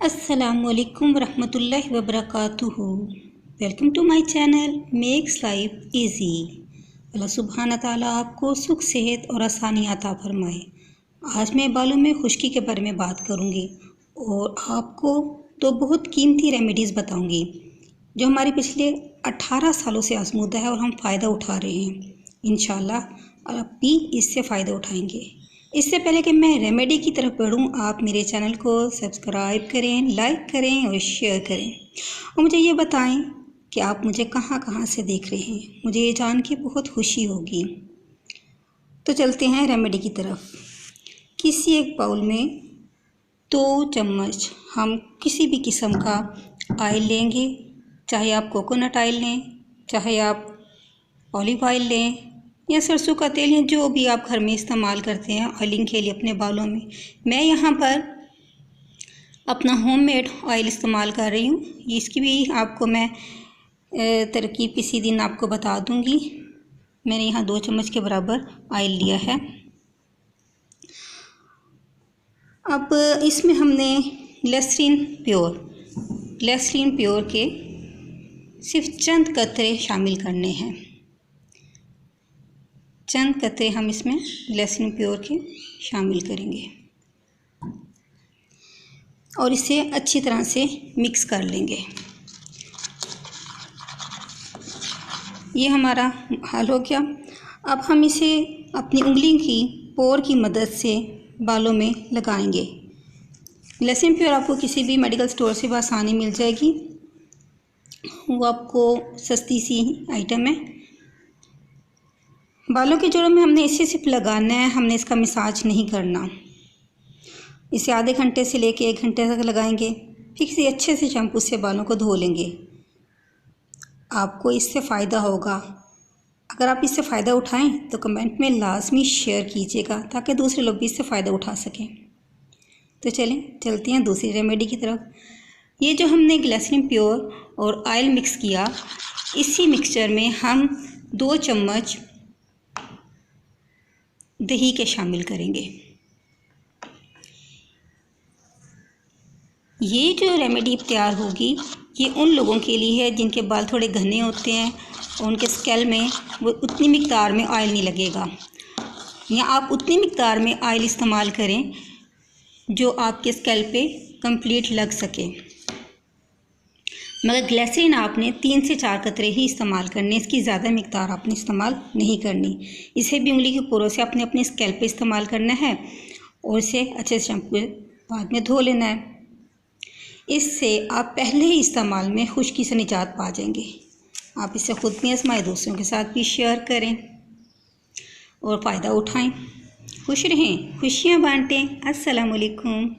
अस्सलामुअलैकुम रहमतुल्लाहि वबरकातुहू। Welcome to my channel makes life easy. Allah सुब्हान ताला आपको सुख सेहत और आसानी अता फरमाए। आज मैं बालों में खुश्की के बारे में बात करूंगी और आपको दो बहुत कीमती रेमेडीज़ बताऊंगी जो हमारे पिछले 18 सालों से आजमूदा है और हम फ़ायदा उठा रहे हैं। इंशाल्लाह आप भी इससे फ़ायदा उठाएंगे। इससे पहले कि मैं रेमेडी की तरफ बढ़ूँ, आप मेरे चैनल को सब्सक्राइब करें, लाइक करें और शेयर करें और मुझे ये बताएं कि आप मुझे कहाँ से देख रहे हैं। मुझे ये जान के बहुत खुशी होगी। तो चलते हैं रेमेडी की तरफ। किसी एक बाउल में 2 चम्मच हम किसी भी किस्म का ऑयल लेंगे, चाहे आप कोकोनट ऑयल लें, चाहे आप ऑलिव ऑयल लें या सरसों का तेल है, जो भी आप घर में इस्तेमाल करते हैं ऑयलिंग के लिए अपने बालों में। मैं यहाँ पर अपना होममेड ऑयल इस्तेमाल कर रही हूँ। इसकी भी आपको मैं तरकीब किसी दिन आपको बता दूँगी। मैंने यहाँ 2 चम्मच के बराबर ऑयल लिया है। अब इसमें हमने ग्लिसरीन प्योर के सिर्फ चंद कतरे शामिल करने हैं। चंद कतरे हम इसमें ग्लिसरीन प्योर के शामिल करेंगे और इसे अच्छी तरह से मिक्स कर लेंगे। ये हमारा हाल हो गया। अब हम इसे अपनी उंगली की पोर की मदद से बालों में लगाएंगे। ग्लिसरीन प्योर आपको किसी भी मेडिकल स्टोर से आसानी मिल जाएगी, वो आपको सस्ती सी आइटम है। बालों के जोड़ों में हमने इसे सिर्फ लगाना है, हमने इसका मसाज नहीं करना। इसे आधे घंटे से लेके 1 घंटे तक लगाएंगे, फिर इसे अच्छे से शैम्पू से बालों को धो लेंगे। आपको इससे फ़ायदा होगा। अगर आप इससे फ़ायदा उठाएं तो कमेंट में लाजमी शेयर कीजिएगा ताकि दूसरे लोग भी इससे फ़ायदा उठा सकें। तो चलते हैं दूसरी रेमेडी की तरफ। ये जो हमने ग्लिसरीन प्योर और ऑयल मिक्स किया, इसी मिक्सचर में हम 2 चम्मच दही के शामिल करेंगे। ये जो रेमेडी तैयार होगी ये उन लोगों के लिए है जिनके बाल थोड़े घने होते हैं और उनके स्कैल्प में वो उतनी मिकदार में ऑयल नहीं लगेगा, या आप उतनी मिकदार में ऑयल इस्तेमाल करें जो आपके स्कैल्प पे कंप्लीट लग सके। मगर ग्लिसरीन आपने 3 से 4 कतरे ही इस्तेमाल करने, इसकी ज़्यादा मिकदार आपने इस्तेमाल नहीं करनी। इसे भी उंगली की पोरों से आपने अपने स्कैल्प पे इस्तेमाल करना है और इसे अच्छे से शैम्पू बाद में धो लेना है। इससे आप पहले ही इस्तेमाल में खुश्की से निजात पा जाएंगे। आप इसे खुद भी आजमाएं, दूसरों के साथ भी शेयर करें और फ़ायदा उठाएं। खुश रहें, खुशियाँ बांटें। अस्सलाम वालेकुम।